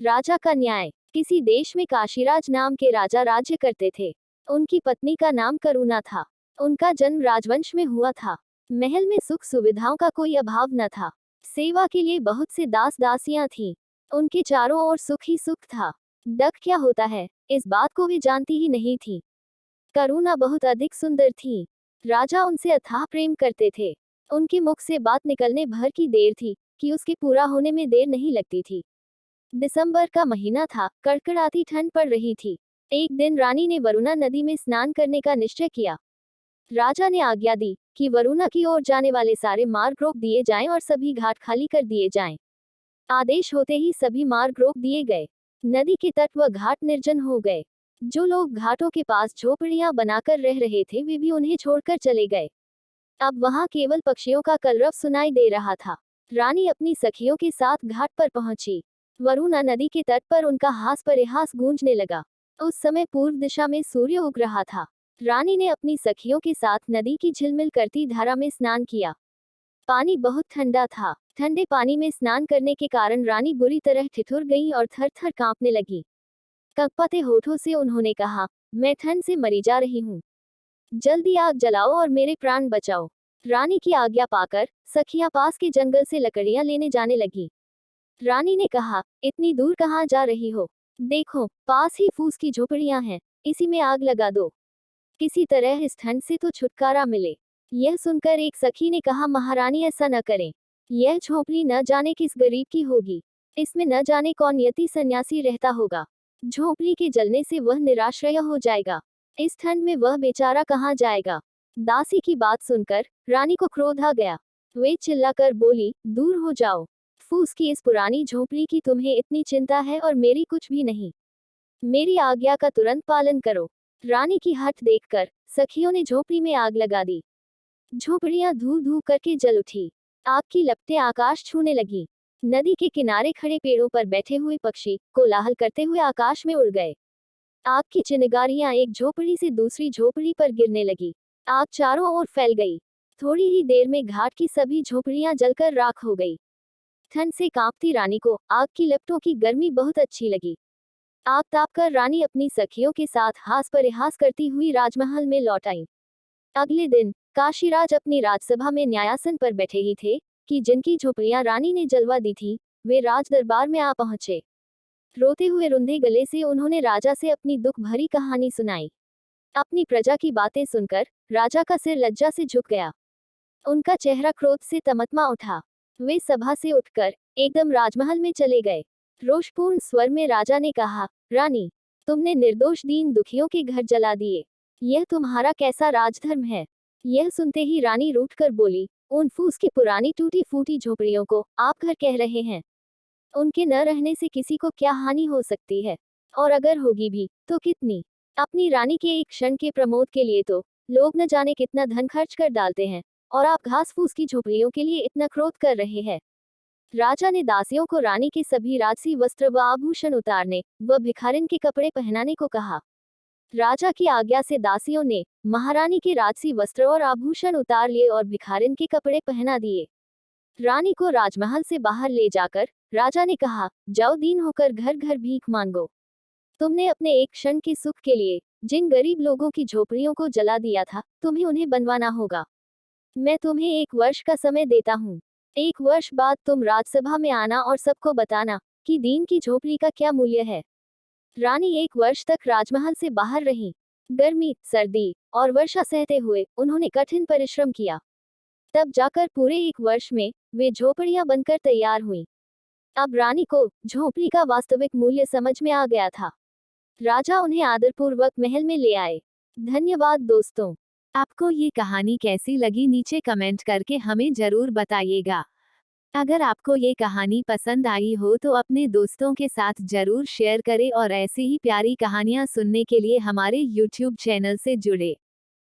राजा का न्याय। किसी देश में काशीराज नाम के राजा राज्य करते थे। उनकी पत्नी का नाम करुणा था। उनका जन्म राजवंश में हुआ था। महल में सुख सुविधाओं का कोई अभाव न था। सेवा के लिए बहुत से दास दासियां थीं। उनके चारों ओर सुख ही सुख था। डक क्या होता है, इस बात को वे जानती ही नहीं थी। करुणा बहुत अधिक सुंदर थी। राजा उनसे अथाह प्रेम करते थे। उनके मुख से बात निकलने भर की देर थी कि उसके पूरा होने में देर नहीं लगती थी। दिसंबर का महीना था, कड़कड़ाती ठंड पड़ रही थी। एक दिन रानी ने वरुणा नदी में स्नान करने का निश्चय किया। राजा ने आज्ञा दी कि वरुणा की ओर जाने वाले सारे मार्ग रोक दिए जाएं और सभी घाट खाली कर दिए जाएं। आदेश होते ही सभी मार्ग रोक दिए गए। नदी के तट व घाट निर्जन हो गए। जो लोग घाटों के पास झोपड़ियां बनाकर रह रहे थे वे भी उन्हें छोड़कर चले गए। अब वहां केवल पक्षियों का कलरव सुनाई दे रहा था। रानी अपनी सखियों के साथ घाट पर पहुंची। वरुणा नदी के तट पर उनका हास परिहास गूंजने लगा। उस समय पूर्व दिशा में सूर्य उग रहा था। रानी ने अपनी सखियों के साथ नदी की झिलमिल करती धारा में स्नान किया। पानी बहुत ठंडा था। ठंडे पानी में स्नान करने के कारण रानी बुरी तरह ठिठुर गई और थर थर कांपने लगी। कँपते होठों से उन्होंने कहा, मैं ठंड से मरी जा रही हूँ। जल्दी आग जलाओ और मेरे प्राण बचाओ। रानी की आज्ञा पाकर सखियां पास के जंगल से लकड़ियां लेने जाने लगी। रानी ने कहा, इतनी दूर कहाँ जा रही हो? देखो, पास ही फूस की झोपड़ियां हैं, इसी में आग लगा दो। किसी तरह इस ठंड से तो छुटकारा मिले। यह सुनकर एक सखी ने कहा, महारानी ऐसा न करें। यह झोपड़ी न जाने किस गरीब की होगी। इसमें न जाने कौन यति सन्यासी रहता होगा। झोपड़ी के जलने से वह निराश्रय हो जाएगा। इस ठंड में वह बेचारा कहाँ जाएगा? दासी की बात सुनकर रानी को क्रोध आ गया। वे चिल्लाकर बोली, दूर हो जाओ। फूस की इस पुरानी झोपड़ी की तुम्हें इतनी चिंता है और मेरी कुछ भी नहीं। मेरी आज्ञा का तुरंत पालन करो। रानी की हठ देखकर सखियों ने झोपड़ी में आग लगा दी। झोपड़ियां धू धू करके जल उठी। आग की लपटें आकाश छूने लगी। नदी के किनारे खड़े पेड़ों पर बैठे हुए पक्षी कोलाहल करते हुए आकाश में उड़ गए। आग की चिंगारियां एक झोपड़ी से दूसरी झोपड़ी पर गिरने लगी। आग चारों ओर फैल गई। थोड़ी ही देर में घाट की सभी झोपड़ियां जलकर राख हो गई। ठंड से कांपती रानी को आग की लपटों की गर्मी बहुत अच्छी लगी। आग तापकर रानी अपनी सखियों के साथ हास परिहास करती हुई राजमहल में लौट आई। अगले दिन काशीराज अपनी राजसभा में न्यायासन पर बैठे ही थे कि जिनकी झोपड़ियां रानी ने जलवा दी थी वे राज दरबार में आ पहुंचे। रोते हुए रुंधे गले से उन्होंने राजा से अपनी दुख भरी कहानी सुनाई। अपनी प्रजा की बातें सुनकर राजा का सिर लज्जा से झुक गया। उनका चेहरा क्रोध से तमतमा उठा। वे सभा से उठकर एकदम राजमहल में चले गए। रोषपूर्ण स्वर में राजा ने कहा, रानी, तुमने निर्दोष दीन दुखियों के घर जला दिए। यह तुम्हारा कैसा राजधर्म है? यह सुनते ही रानी रूठकर बोली, उन फूस की पुरानी टूटी फूटी झोपड़ियों को आप घर कह रहे हैं? उनके न रहने से किसी को क्या हानि हो सकती है? और अगर होगी भी, तो कितनी? अपनी रानी के एक क्षण के प्रमोद के लिए तो लोग न जाने कितना धन खर्च कर डालते हैं, और आप घास फूस की झोपड़ियों के लिए इतना क्रोध कर रहे हैं। राजा ने दासियों को रानी के सभी राजसी वस्त्र व आभूषण उतारने व भिखारिन के कपड़े पहनाने को कहा। राजा की आज्ञा से दासियों ने महारानी के राजसी वस्त्र और आभूषण उतार लिए और भिखारिन के कपड़े पहना दिए। रानी को राजमहल से बाहर ले जाकर राजा ने कहा, जाओ दीन होकर घर घर भीख मांगो। तुमने अपने एक क्षण के सुख के लिए जिन गरीब लोगों की झोपड़ियों को जला दिया था, तुम्हें उन्हें बनवाना होगा। मैं तुम्हें 1 वर्ष का समय देता हूँ। 1 वर्ष बाद तुम राजसभा में आना और सबको बताना कि दीन की झोपड़ी का क्या मूल्य है। रानी 1 वर्ष तक राजमहल से बाहर रही। गर्मी, सर्दी और वर्षा सहते हुए उन्होंने कठिन परिश्रम किया। तब जाकर पूरे 1 वर्ष में वे झोपड़ियां बनकर तैयार हुईं। अब रानी को झोपड़ी का वास्तविक मूल्य समझ में आ गया था। राजा उन्हें आदरपूर्वक महल में ले आए। धन्यवाद दोस्तों। आपको ये कहानी कैसी लगी नीचे कमेंट करके हमें जरूर बताइएगा। अगर आपको ये कहानी पसंद आई हो तो अपने दोस्तों के साथ जरूर शेयर करें और ऐसी ही प्यारी कहानियाँ सुनने के लिए हमारे YouTube चैनल से जुड़े।